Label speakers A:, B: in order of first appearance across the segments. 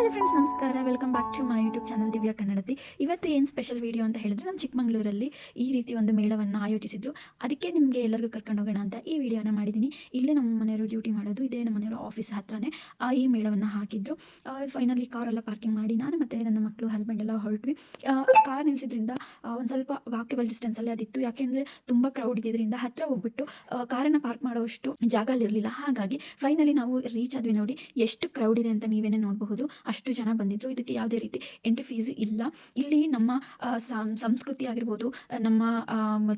A: Hello friends, ನಮಸ್ಕಾರ. Welcome back to my YouTube channel Divya Kannadathi. ಇವತ್ತು ಏನು ಸ್ಪೆಷಲ್ ವೀಡಿಯೋ ಅಂತ ಹೇಳಿದ್ರೆ, ನಮ್ಮ ಚಿಕ್ಕಮಗಳೂರಲ್ಲಿ ಈ ರೀತಿ ಒಂದು ಮೇಳವನ್ನು ಆಯೋಜಿಸಿದ್ರು. ಅದಕ್ಕೆ ನಿಮಗೆ ಎಲ್ಲರಿಗೂ ಕರ್ಕೊಂಡು ಹೋಗೋಣ ಅಂತ ಈ ವಿಡಿಯೋನ ಮಾಡಿದ್ದೀನಿ. ಇಲ್ಲೇ ನಮ್ಮ ಮನೆಯವರು ಡ್ಯೂಟಿ ಮಾಡೋದು, ಇದೇ ನಮ್ಮ ಮನೆಯವರ ಆಫೀಸ್ ಹತ್ರನೇ ಈ ಮೇಳವನ್ನು ಹಾಕಿದ್ರು. ಫೈನಲಿ ಕಾರೆಲ್ಲ ಪಾರ್ಕಿಂಗ್ ಮಾಡಿ ನಾನು ಮತ್ತು ನನ್ನ ಮಕ್ಕಳು ಹಸ್ಬೆಂಡ್ ಎಲ್ಲ ಹೊರಟ್ವಿ. ಕಾರ್ ನಿಲ್ಲಿಸಿದ್ರಿಂದ ಒಂದು ಸ್ವಲ್ಪ ವಾಕೇಬಲ್ ಡಿಸ್ಟೆನ್ಸಲ್ಲೇ ಅದಿತ್ತು. ಯಾಕೆಂದರೆ ತುಂಬ ಕ್ರೌಡ್ ಇದ್ದಿದ್ದರಿಂದ ಹತ್ತಿರ ಹೋಗ್ಬಿಟ್ಟು ಕಾರನ್ನು ಪಾರ್ಕ್ ಮಾಡೋಷ್ಟು ಜಾಗ ಅಲ್ಲಿರಲಿಲ್ಲ. ಹಾಗಾಗಿ ಫೈನಲಿ ನಾವು ರೀಚ್ ಆದ್ವಿ. ನೋಡಿ ಎಷ್ಟು ಕ್ರೌಡ್ ಇದೆ ಅಂತ ನೀವೇನೇ ನೋಡಬಹುದು. ಅಷ್ಟು ಜನ ಬಂದಿದ್ರು. ಇದಕ್ಕೆ ಯಾವುದೇ ರೀತಿ ಎಂಟ್ರಿ ಫೀಸ್ ಇಲ್ಲ. ಇಲ್ಲಿ ನಮ್ಮ ಸಂಸ್ಕೃತಿ ಆಗಿರ್ಬೋದು, ನಮ್ಮ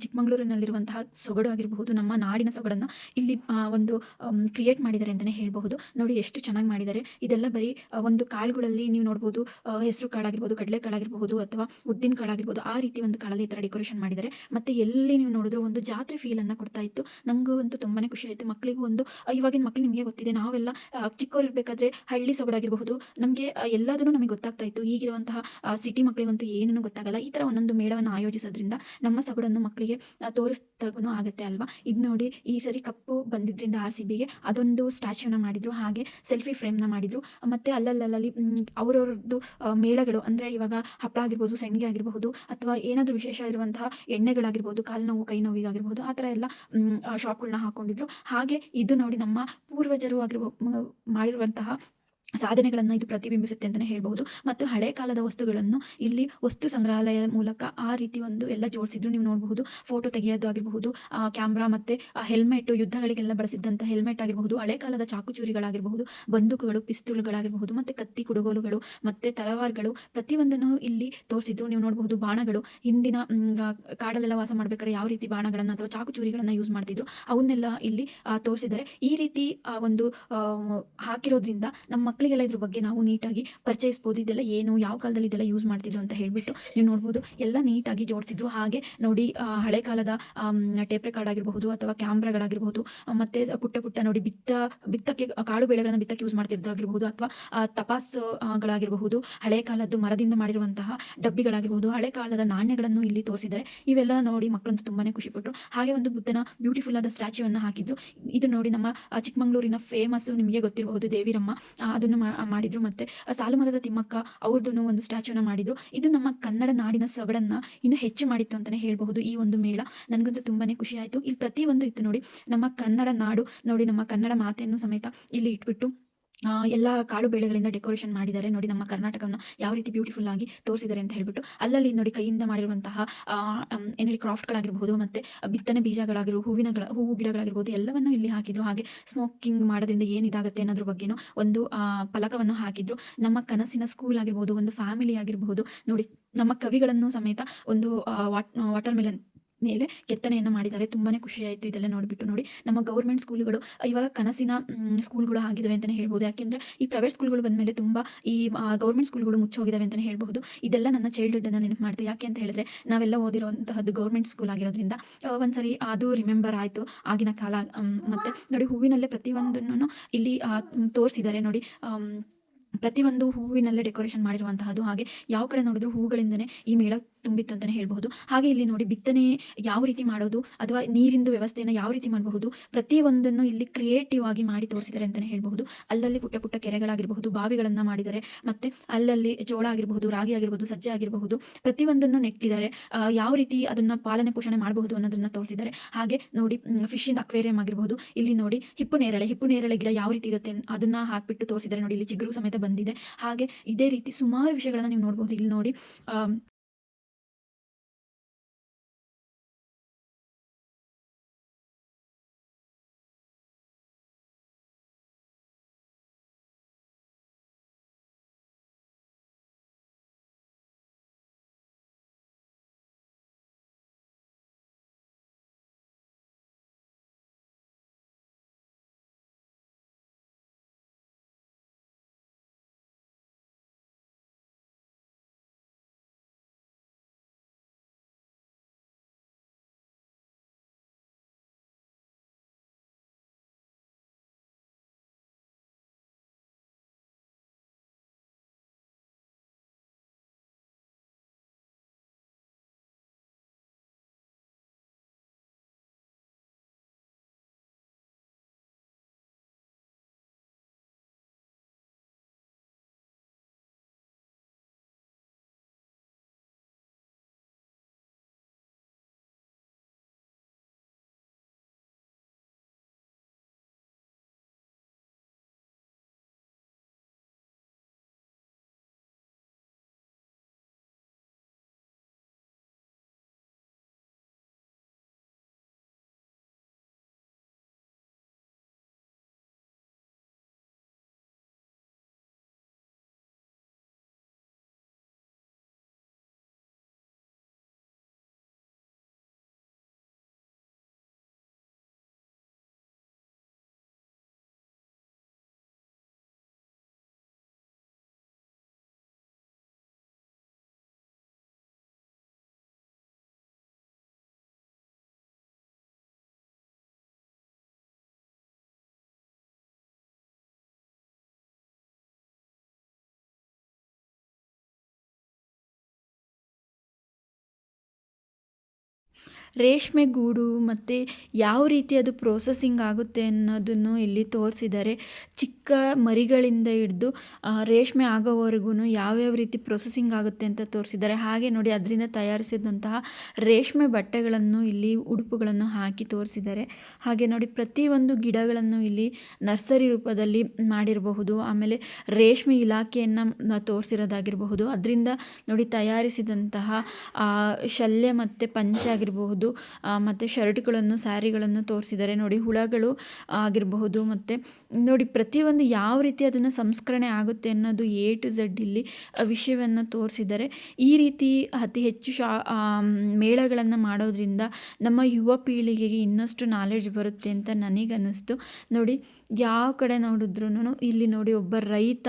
A: ಚಿಕ್ಕಮಗಳೂರಿನಲ್ಲಿರುವಂತಹ ಸೊಗಡು ಆಗಿರಬಹುದು, ನಮ್ಮ ನಾಡಿನ ಸೊಗಡನ್ನು ಇಲ್ಲಿ ಒಂದು ಕ್ರಿಯೇಟ್ ಮಾಡಿದ್ದಾರೆ ಅಂತಲೇ ಹೇಳಬಹುದು. ನೋಡಿ ಎಷ್ಟು ಚೆನ್ನಾಗಿ ಮಾಡಿದ್ದಾರೆ. ಇದೆಲ್ಲ ಬರೀ ಒಂದು ಕಾಳುಗಳಲ್ಲಿ ನೀವು ನೋಡ್ಬೋದು. ಹೆಸರು ಕಾಳಾಗಿರ್ಬೋದು, ಕಡಲೆ ಕಾಳಾಗಿರ್ಬಹುದು, ಅಥವಾ ಉದ್ದಿನ ಕಾಳಾಗಿರ್ಬೋದು, ಆ ರೀತಿ ಒಂದು ಕಾಳಲ್ಲಿ ಈ ಥರ ಡೆಕೋರೇಷನ್ ಮಾಡಿದ್ದಾರೆ. ಮತ್ತು ಎಲ್ಲಿ ನೀವು ನೋಡಿದ್ರು ಒಂದು ಜಾತ್ರೆ ಫೀಲನ್ನು ಕೊಡ್ತಾ ಇತ್ತು. ನನಗೂ ಅಂತೂ ತುಂಬಾ ಖುಷಿ ಆಯಿತು. ಮಕ್ಕಳಿಗೂ ಒಂದು ಇವಾಗಿನ ಮಕ್ಕಳು ನಿಮಗೆ ಗೊತ್ತಿದೆ, ನಾವೆಲ್ಲ ಚಿಕ್ಕವ್ರು ಇರಬೇಕಾದ್ರೆ ಹಳ್ಳಿ ಸೊಗಡಾಗಿರಬಹುದು, ನಮಗೆ ಎಲ್ಲದೂ ನಮಗೆ ಗೊತ್ತಾಗ್ತಾ ಇತ್ತು. ಈಗಿರುವಂತಹ ಸಿಟಿ ಮಕ್ಕಳಿಗಂತೂ ಏನೂ ಗೊತ್ತಾಗಲ್ಲ. ಈ ಥರ ಒಂದೊಂದು ಮೇಳವನ್ನು ಆಯೋಜಿಸೋದ್ರಿಂದ ನಮ್ಮ ಸೊಗಡನ್ನು ಮಕ್ಕಳಿಗೆ ತೋರಿಸ್ದಾಗೂ ಆಗುತ್ತೆ ಅಲ್ವಾ. ಇದು ನೋಡಿ, ಈ ಸರಿ ಕಪ್ಪು ಬಂದಿದ್ದರಿಂದ RCBಗೆ ಅದೊಂದು ಸ್ಟ್ಯಾಚ್ಯೂನ ಮಾಡಿದ್ರು, ಹಾಗೆ ಸೆಲ್ಫಿ ಫ್ರೇಮ್ನ ಮಾಡಿದ್ರು. ಮತ್ತು ಅಲ್ಲಲ್ಲಿ ಅವರವ್ರದ್ದು ಮೇಳಗಳು, ಅಂದರೆ ಇವಾಗ ಹಪ್ಪಳ ಆಗಿರ್ಬೋದು, ಸೆಣ್ಗೆ ಆಗಿರಬಹುದು, ಅಥವಾ ಏನಾದರೂ ವಿಶೇಷ ಇರುವಂತಹ ಎಣ್ಣೆಗಳಾಗಿರ್ಬೋದು, ಕಾಲು ನೋವು ಕೈ ನೋವಿಗಾಗಿರ್ಬೋದು, ಆ ಥರ ಎಲ್ಲ ಶಾಪ್ಗಳನ್ನ ಹಾಕೊಂಡಿದ್ರು. ಹಾಗೆ ಇದು ನೋಡಿ, ನಮ್ಮ ಪೂರ್ವಜರು ಮಾಡಿರುವಂತಹ ಸಾಧನೆಗಳನ್ನು ಇದು ಪ್ರತಿಬಿಂಬಿಸುತ್ತೆ ಅಂತಲೇ ಹೇಳ್ಬೋದು. ಮತ್ತು ಹಳೆ ಕಾಲದ ವಸ್ತುಗಳನ್ನು ಇಲ್ಲಿ ವಸ್ತು ಸಂಗ್ರಹಾಲಯ ಮೂಲಕ ಆ ರೀತಿ ಒಂದು ಎಲ್ಲ ಜೋಡಿಸಿದ್ರು. ನೀವು ನೋಡಬಹುದು, ಫೋಟೋ ತೆಗೆಯೋದು ಆಗಿರಬಹುದು, ಕ್ಯಾಮ್ರಾ ಮತ್ತು ಹೆಲ್ಮೆಟ್, ಯುದ್ಧಗಳಿಗೆಲ್ಲ ಬಳಸಿದ್ದಂಥ ಹೆಲ್ಮೆಟ್ ಆಗಿರಬಹುದು, ಹಳೆ ಕಾಲದ ಚಾಕುಚೂರಿಗಳಾಗಿರಬಹುದು, ಬಂದೂಕುಗಳು, ಪಿಸ್ತೂಲ್ಗಳಾಗಿರಬಹುದು, ಮತ್ತು ಕತ್ತಿ, ಕುಡುಗೋಲುಗಳು ಮತ್ತು ತಲವಾರ್ಗಳು, ಪ್ರತಿಯೊಂದನ್ನು ಇಲ್ಲಿ ತೋರಿಸಿದ್ರು. ನೀವು ನೋಡಬಹುದು, ಬಾಣಗಳು ಹಿಂದಿನ ಕಾಡಲ್ಲೆಲ್ಲ ವಾಸ ಮಾಡ್ಬೇಕಾದ್ರೆ ಯಾವ ರೀತಿ ಬಾಣಗಳನ್ನು ಅಥವಾ ಚಾಕುಚೂರಿಗಳನ್ನು ಯೂಸ್ ಮಾಡ್ತಿದ್ರು, ಅವನ್ನೆಲ್ಲ ಇಲ್ಲಿ ತೋರಿಸಿದ್ದಾರೆ. ಈ ರೀತಿ ಒಂದು ಹಾಕಿರೋದ್ರಿಂದ ನಮ್ಮ ಮಕ್ಕಳಿಗೆಲ್ಲ ಇದ್ರ ಬಗ್ಗೆ ನಾವು ನೀಟಾಗಿ ಪರಿಚಯಿಸ್ಬೋದು. ಇದೆಲ್ಲ ಏನು, ಯಾವ ಕಾಲದಲ್ಲಿ ಇದೆಲ್ಲ ಯೂಸ್ ಮಾಡ್ತಿದ್ರು ಅಂತ ಹೇಳ್ಬಿಟ್ಟು ನೀವು ನೋಡ್ಬೋದು. ಎಲ್ಲ ನೀಟಾಗಿ ಜೋಡಿಸಿದ್ರು. ಹಾಗೆ ನೋಡಿ, ಹಳೆ ಕಾಲದ ಟೇಪ್ ರೆಕಾರ್ಡ್ ಆಗಿರಬಹುದು, ಅಥವಾ ಕ್ಯಾಮ್ರಾಗಳಾಗಿರ್ಬೋದು, ಮತ್ತು ಪುಟ್ಟ ನೋಡಿ ಬಿತ್ತಕ್ಕೆ ಕಾಳು ಬೆಳೆಗಳನ್ನು ಬಿತ್ತಕ್ಕೆ ಯೂಸ್ ಮಾಡ್ತಿರೋದಾಗಿರ್ಬೋದು, ಅಥವಾ ತಪಾಸ್ಗಳಾಗಿರಬಹುದು, ಹಳೆ ಕಾಲದ್ದು ಮರದಿಂದ ಮಾಡಿರುವಂತಹ ಡಬ್ಬಿಗಳಾಗಿರ್ಬೋದು, ಹಳೆ ಕಾಲದ ನಾಣ್ಯಗಳನ್ನು ಇಲ್ಲಿ ತೋರಿಸಿದ್ದಾರೆ. ಇವೆಲ್ಲ ನೋಡಿ ಮಕ್ಕಳಂತೂ ತುಂಬಾನೇ ಖುಷಿಪಟ್ಟರು. ಹಾಗೆ ಒಂದು ಬುದ್ಧನ ಬ್ಯೂಟಿಫುಲ್ ಆದ ಸ್ಟ್ಯಾಚ್ಯೂವನ್ನು ಹಾಕಿದ್ರು. ಇದು ನೋಡಿ, ನಮ್ಮ ಚಿಕ್ಕಮಗಳೂರಿನ ಫೇಮಸ್, ನಿಮಗೆ ಗೊತ್ತಿರಬಹುದು, ದೇವಿರಮ್ಮ, ಅದನ್ನು ಮಾಡಿದ್ರು. ಮತ್ತು ಸಾಲುಮರದ ತಿಮ್ಮಕ್ಕ ಅವ್ರದ್ದು ಒಂದು ಸ್ಟ್ಯಾಚ್ಯೂನ ಮಾಡಿದ್ರು. ಇದು ನಮ್ಮ ಕನ್ನಡ ನಾಡಿನ ಸೊಗಡನ್ನು ಇನ್ನೂ ಹೆಚ್ಚು ಮಾಡಿತ್ತು ಅಂತಲೇ ಹೇಳಬಹುದು ಈ ಒಂದು ಮೇಳ. ನನಗಂತೂ ತುಂಬಾನೇ ಖುಷಿ ಆಯಿತು. ಇಲ್ಲಿ ಪ್ರತಿಯೊಂದು ಇತ್ತು ನೋಡಿ, ನಮ್ಮ ಕನ್ನಡ ನಾಡು ನೋಡಿ, ನಮ್ಮ ಕನ್ನಡ ಮಾತೆಯನ್ನು ಸಮೇತ ಇಲ್ಲಿ ಇಟ್ಬಿಟ್ಟು ಎಲ್ಲ ಕಾಳು ಬೇಳೆಗಳಿಂದ ಡೆಕೋರೇಷನ್ ಮಾಡಿದ್ದಾರೆ. ನೋಡಿ, ನಮ್ಮ ಕರ್ನಾಟಕವನ್ನು ಯಾವ ರೀತಿ ಬ್ಯೂಟಿಫುಲ್ ಆಗಿ ತೋರಿಸಿದ್ದಾರೆ ಅಂತ ಹೇಳ್ಬಿಟ್ಟು. ಅಲ್ಲಲ್ಲಿ ನೋಡಿ, ಕೈಯಿಂದ ಮಾಡಿರುವಂತಹ ಏನೇಳಿ ಕ್ರಾಫ್ಟ್ಗಳಾಗಿರ್ಬೋದು, ಮತ್ತು ಬಿತ್ತನೆ ಬೀಜಗಳಾಗಿರ್ಬೋದು, ಹೂವು ಗಿಡಗಳಾಗಿರ್ಬೋದು, ಎಲ್ಲವನ್ನು ಇಲ್ಲಿ ಹಾಕಿದ್ರು. ಹಾಗೆ ಸ್ಮೋಕಿಂಗ್ ಮಾಡೋದ್ರಿಂದ ಏನಿದಾಗುತ್ತೆ ಅನ್ನೋದ್ರ ಬಗ್ಗೆನೂ ಒಂದು ಫಲಕವನ್ನು ಹಾಕಿದ್ರು. ನಮ್ಮ ಕನಸಿನ ಸ್ಕೂಲ್ ಆಗಿರ್ಬೋದು, ಒಂದು ಫ್ಯಾಮಿಲಿ ಆಗಿರಬಹುದು, ನೋಡಿ ನಮ್ಮ ಕವಿಗಳನ್ನು ಸಮೇತ ಒಂದು ವಾಟರ್ ಮೆಲನ್ ಮೇಲೆ ಕೆತ್ತನೆಯನ್ನು ಮಾಡಿದ್ದಾರೆ. ತುಂಬಾ ಖುಷಿ ಆಯಿತು ಇದೆಲ್ಲ ನೋಡಿಬಿಟ್ಟು. ನೋಡಿ, ನಮ್ಮ ಗೌರ್ಮೆಂಟ್ ಸ್ಕೂಲ್ಗಳು ಇವಾಗ ಕನಸಿನ ಸ್ಕೂಲ್ಗಳು ಆಗಿದ್ದಾವೆ ಅಂತಲೇ ಹೇಳ್ಬೋದು. ಯಾಕೆಂದರೆ ಈ ಪ್ರೈವೇಟ್ ಸ್ಕೂಲ್ಗಳು ಬಂದಮೇಲೆ ತುಂಬ ಈ ಗೌರ್ಮೆಂಟ್ ಸ್ಕೂಲ್ಗಳು ಮುಚ್ಚೋಗಿದ್ದಾವೆ ಅಂತಲೇ ಹೇಳ್ಬೋದು. ಇದೆಲ್ಲ ನನ್ನ ಚೈಲ್ಡ್ಹುಡ್ಡನ್ನು ನೆನಪು ಮಾಡ್ತೀವಿ. ಯಾಕೆ ಅಂತ ಹೇಳಿದ್ರೆ, ನಾವೆಲ್ಲ ಓದಿರುವಂತಹದ್ದು ಗೌರ್ಮೆಂಟ್ ಸ್ಕೂಲ್ ಆಗಿರೋದ್ರಿಂದ ಒಂದ್ಸರಿ ಅದು ರಿಮೆಂಬರ್ ಆಯಿತು, ಆಗಿನ ಕಾಲ. ಮತ್ತು ನೋಡಿ, ಹೂವಿನಲ್ಲೇ ಪ್ರತಿಯೊಂದನ್ನು ಇಲ್ಲಿ ತೋರಿಸಿದ್ದಾರೆ. ನೋಡಿ, ಪ್ರತಿಯೊಂದು ಹೂವಿನಲ್ಲೇ ಡೆಕೋರೇಷನ್ ಮಾಡಿರುವಂತಹದ್ದು. ಹಾಗೆ ಯಾವ ಕಡೆ ನೋಡಿದ್ರು ಹೂಗಳಿಂದನೇ ಈ ಮೇಳ ತುಂಬಿತ್ತು ಅಂತಲೇ ಹೇಳ್ಬಹುದು. ಹಾಗೆ ಇಲ್ಲಿ ನೋಡಿ, ಬಿತ್ತನೆ ಯಾವ ರೀತಿ ಮಾಡೋದು, ಅಥವಾ ನೀರಿಂದು ವ್ಯವಸ್ಥೆಯನ್ನು ಯಾವ ರೀತಿ ಮಾಡಬಹುದು, ಪ್ರತಿಯೊಂದನ್ನು ಇಲ್ಲಿ ಕ್ರಿಯೇಟಿವ್ ಆಗಿ ಮಾಡಿ ತೋರಿಸಿದ್ದಾರೆ ಅಂತಲೇ ಹೇಳ್ಬಹುದು. ಅಲ್ಲಲ್ಲಿ ಪುಟ್ಟ ಕೆರೆಗಳಾಗಿರಬಹುದು, ಬಾವಿಗಳನ್ನು ಮಾಡಿದ್ದಾರೆ. ಮತ್ತು ಅಲ್ಲಲ್ಲಿ ಜೋಳ ಆಗಿರಬಹುದು, ರಾಗಿ ಆಗಿರಬಹುದು, ಸಜ್ಜೆ ಆಗಿರಬಹುದು, ಪ್ರತಿಯೊಂದನ್ನು ನೆಟ್ಟಿದ್ದಾರೆ. ಯಾವ ರೀತಿ ಅದನ್ನು ಪಾಲನೆ ಪೋಷಣೆ ಮಾಡಬಹುದು ಅನ್ನೋದನ್ನ ತೋರಿಸಿದ್ದಾರೆ. ಹಾಗೆ ನೋಡಿ, ಫಿಶ್ ಇಂದ ಅಕ್ವೇರಿಯಂ ಆಗಿರಬಹುದು. ಇಲ್ಲಿ ನೋಡಿ, ಹಿಪ್ಪು ನೇರಳೆ ಗಿಡ ಯಾವ ರೀತಿ ಇರುತ್ತೆ ಅದನ್ನ ಹಾಕ್ಬಿಟ್ಟು ತೋರಿಸಿದ್ದಾರೆ. ನೋಡಿ, ಇಲ್ಲಿ ಚಿಗುರು ಸಮೇತ ಬಂದಿದೆ. ಹಾಗೆ ಇದೇ ರೀತಿ ಸುಮಾರು ವಿಷಯಗಳನ್ನ ನೀವು ನೋಡಬಹುದು. ಇಲ್ಲಿ ನೋಡಿ, ರೇಷ್ಮೆ ಗೂಡು ಮತ್ತು ಯಾವ ರೀತಿ ಅದು ಪ್ರೋಸೆಸಿಂಗ್ ಆಗುತ್ತೆ ಅನ್ನೋದನ್ನು ಇಲ್ಲಿ ತೋರಿಸಿದ್ದಾರೆ. ಚಿಕ್ಕ ಮರಿಗಳಿಂದ ಹಿಡಿದು ರೇಷ್ಮೆ ಆಗೋವರೆಗೂ ಯಾವ್ಯಾವ ರೀತಿ ಪ್ರೊಸೆಸಿಂಗ್ ಆಗುತ್ತೆ ಅಂತ ತೋರಿಸಿದ್ದಾರೆ. ಹಾಗೆ ನೋಡಿ ಅದರಿಂದ ತಯಾರಿಸಿದಂತಹ ರೇಷ್ಮೆ ಬಟ್ಟೆಗಳನ್ನು ಇಲ್ಲಿ ಉಡುಪುಗಳನ್ನು ಹಾಕಿ ತೋರಿಸಿದ್ದಾರೆ. ಹಾಗೆ ನೋಡಿ ಪ್ರತಿಯೊಂದು ಗಿಡಗಳನ್ನು ಇಲ್ಲಿ ನರ್ಸರಿ ರೂಪದಲ್ಲಿ ಮಾಡಿರಬಹುದು. ಆಮೇಲೆ ರೇಷ್ಮೆ ಇಲಾಖೆಯನ್ನು ತೋರಿಸಿರೋದಾಗಿರಬಹುದು. ಅದರಿಂದ ನೋಡಿ ತಯಾರಿಸಿದಂತಹ ಶಲ್ಯ ಮತ್ತು ಪಂಚೆ ಆಗಿರಬಹುದು, ಮತ್ತು ಶರ್ಟ್ಗಳನ್ನು, ಸ್ಯಾರಿಗಳನ್ನು ತೋರಿಸಿದ್ದಾರೆ. ನೋಡಿ ಹುಳಗಳು ಆಗಿರಬಹುದು, ಮತ್ತು ನೋಡಿ ಪ್ರತಿಯೊಂದು ಯಾವ ರೀತಿ ಅದನ್ನು ಸಂಸ್ಕರಣೆ ಆಗುತ್ತೆ ಅನ್ನೋದು A to Z ಇಲ್ಲಿ ವಿಷಯವನ್ನು ತೋರಿಸಿದ್ದಾರೆ. ಈ ರೀತಿ ಅತಿ ಹೆಚ್ಚು ಮೇಳಗಳನ್ನು ಮಾಡೋದ್ರಿಂದ ನಮ್ಮ ಯುವ ಪೀಳಿಗೆಗೆ ಇನ್ನಷ್ಟು ನಾಲೆಡ್ಜ್ ಬರುತ್ತೆ ಅಂತ ನನಗನ್ನಿಸ್ತು. ನೋಡಿ ಯಾವ ಕಡೆ ನೋಡಿದ್ರೂ ಇಲ್ಲಿ ನೋಡಿ ಒಬ್ಬ ರೈತ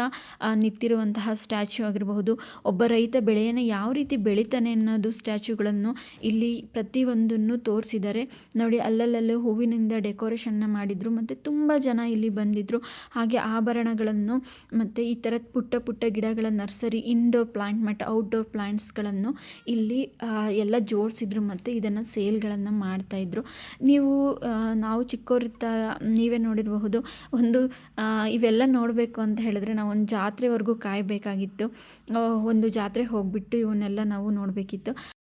A: ನಿಂತಿರುವಂತಹ ಸ್ಟ್ಯಾಚ್ಯೂ ಆಗಿರಬಹುದು, ಒಬ್ಬ ರೈತ ಬೆಳೆಯನ್ನು ಯಾವ ರೀತಿ ಬೆಳಿತಾನೆ ಅನ್ನೋದು ಸ್ಟ್ಯಾಚ್ಯೂಗಳನ್ನು ಇಲ್ಲಿ ಪ್ರತಿಯೊಂದನ್ನು ತೋರಿಸಿದ್ದಾರೆ. ನೋಡಿ ಅಲ್ಲಲ್ಲೇ ಹೂವಿನಿಂದ ಡೆಕೋರೇಷನ್ನ ಮಾಡಿದರು, ಮತ್ತು ತುಂಬ ಜನ ಇಲ್ಲಿ ಬಂದಿದ್ದರು. ಹಾಗೆ ಆಭರಣಗಳನ್ನು ಮತ್ತು ಈ ಥರದ ಪುಟ್ಟ ಪುಟ್ಟ ಗಿಡಗಳ ನರ್ಸರಿ, ಇಂಡೋರ್ ಪ್ಲಾಂಟ್ ಮತ್ತು ಔಟ್ಡೋರ್ ಪ್ಲಾಂಟ್ಸ್ಗಳನ್ನು ಇಲ್ಲಿ ಎಲ್ಲ ಜೋಡಿಸಿದ್ರು, ಮತ್ತು ಇದನ್ನು ಸೇಲ್ಗಳನ್ನು ಮಾಡ್ತಾಯಿದ್ರು. ನಾವು ಚಿಕ್ಕವರಿದ್ದ ನೀವೇ ನೋಡಿರಬಹುದು, ಇವೆಲ್ಲ ನೋಡಬೇಕು ಅಂತ ಹೇಳಿದ್ರೆ ನಾವು ಒಂದು ಜಾತ್ರೆವರೆಗೂ ಕಾಯಬೇಕಾಗಿತ್ತು. ಒಂದು ಜಾತ್ರೆಗೆ ಹೋಗಿಬಿಟ್ಟು ಇವನ್ನೆಲ್ಲ ನಾವು ನೋಡಬೇಕಿತ್ತು.